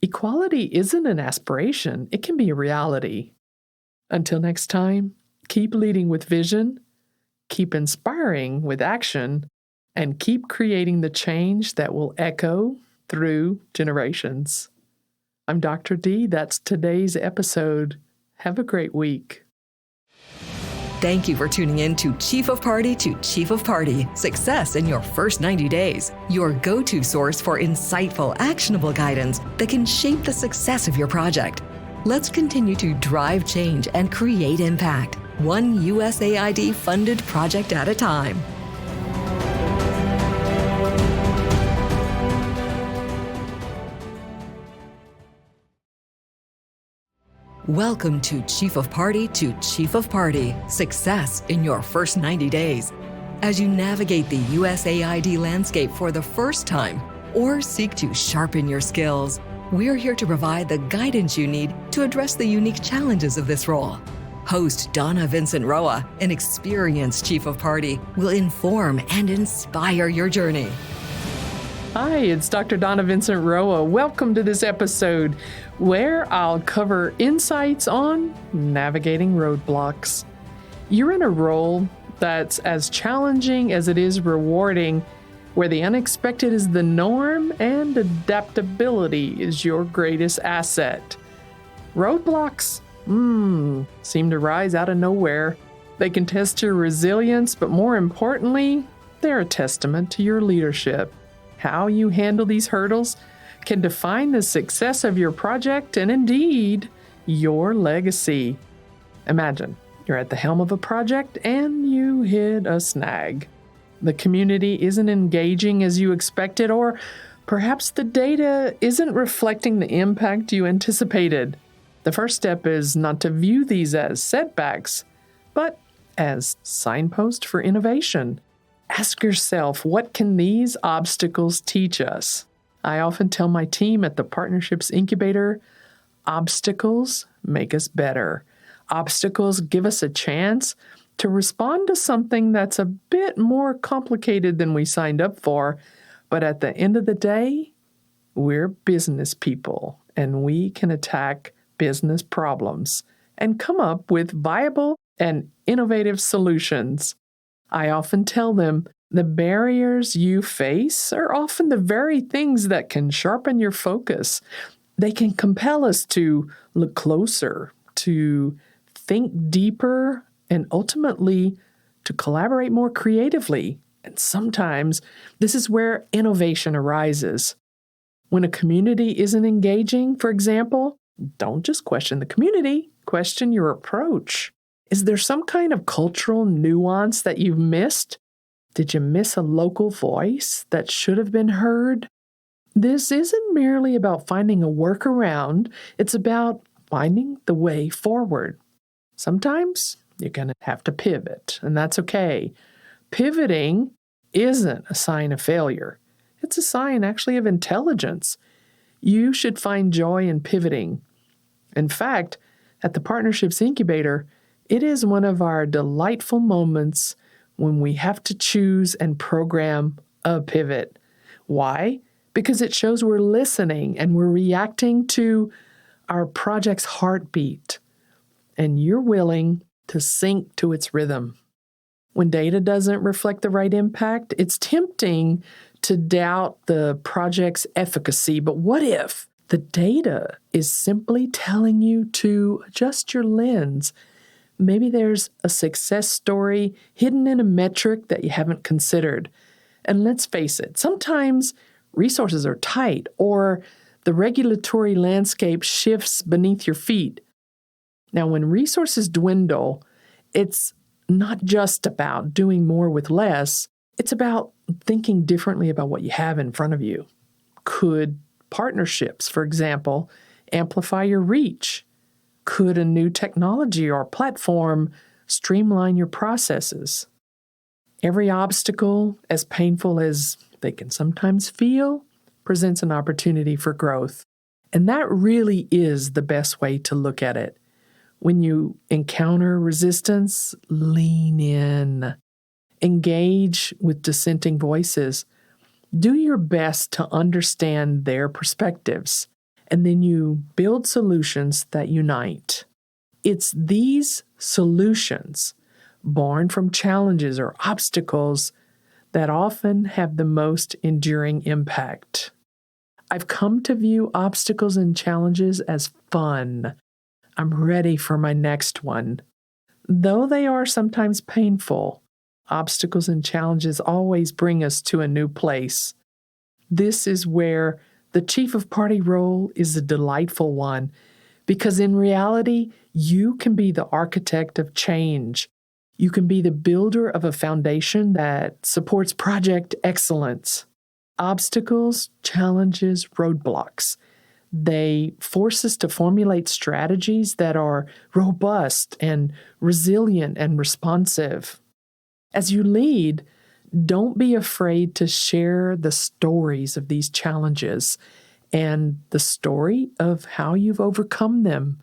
Equality isn't an aspiration, it can be a reality. Until next time, keep leading with vision, keep inspiring with action, and keep creating the change that will echo through generations. I'm Dr. D. That's today's episode. Have a great week. Thank you for tuning in to Chief of Party to Chief of Party, Success in Your First 90 Days, your go-to source for insightful, actionable guidance that can shape the success of your project. Let's continue to drive change and create impact, one USAID-funded project at a time. Welcome to Chief of Party to Chief of Party, Success in Your First 90 Days. As you navigate the USAID landscape for the first time or seek to sharpen your skills, we're here to provide the guidance you need to address the unique challenges of this role. Host Donna Vincent Roa, an experienced Chief of Party, will inform and inspire your journey. Hi, it's Dr. Donna Vincent Roa. Welcome to this episode where I'll cover insights on navigating roadblocks. You're in a role that's as challenging as it is rewarding, where the unexpected is the norm and adaptability is your greatest asset. Roadblocks, seem to rise out of nowhere. They can test your resilience, but more importantly, they're a testament to your leadership. How you handle these hurdles can define the success of your project and indeed your legacy. Imagine you're at the helm of a project and you hit a snag. The community isn't engaging as you expected, or perhaps the data isn't reflecting the impact you anticipated. The first step is not to view these as setbacks, but as signposts for innovation. Ask yourself, what can these obstacles teach us? I often tell my team at the Partnerships Incubator, obstacles make us better. Obstacles give us a chance to respond to something that's a bit more complicated than we signed up for. But at the end of the day, we're business people and we can attack business problems and come up with viable and innovative solutions. I often tell them the barriers you face are often the very things that can sharpen your focus. They can compel us to look closer, to think deeper, and ultimately to collaborate more creatively. And sometimes this is where innovation arises. When a community isn't engaging, for example, don't just question the community, question your approach. Is there some kind of cultural nuance that you've missed? Did you miss a local voice that should have been heard? This isn't merely about finding a workaround, it's about finding the way forward. Sometimes you're going to have to pivot, and that's okay. Pivoting isn't a sign of failure. It's a sign, actually, of intelligence. You should find joy in pivoting. In fact, at the Partnerships Incubator, it is one of our delightful moments when we have to choose and program a pivot. Why? Because it shows we're listening and we're reacting to our project's heartbeat, and you're willing to sync to its rhythm. When data doesn't reflect the right impact, it's tempting to doubt the project's efficacy. But what if the data is simply telling you to adjust your lens? Maybe there's a success story hidden in a metric that you haven't considered. And let's face it, sometimes resources are tight or the regulatory landscape shifts beneath your feet. Now, when resources dwindle, it's not just about doing more with less. It's about thinking differently about what you have in front of you. Could partnerships, for example, amplify your reach? Could a new technology or platform streamline your processes? Every obstacle, as painful as they can sometimes feel, presents an opportunity for growth. And that really is the best way to look at it. When you encounter resistance, lean in. Engage with dissenting voices. Do your best to understand their perspectives and then you build solutions that unite. It's these solutions, born from challenges or obstacles, that often have the most enduring impact. I've come to view obstacles and challenges as fun. I'm ready for my next one. Though they are sometimes painful, obstacles and challenges always bring us to a new place. This is where the chief of party role is a delightful one, because in reality, you can be the architect of change. You can be the builder of a foundation that supports project excellence. Obstacles, challenges, roadblocks. They force us to formulate strategies that are robust and resilient and responsive. As you lead, don't be afraid to share the stories of these challenges and the story of how you've overcome them.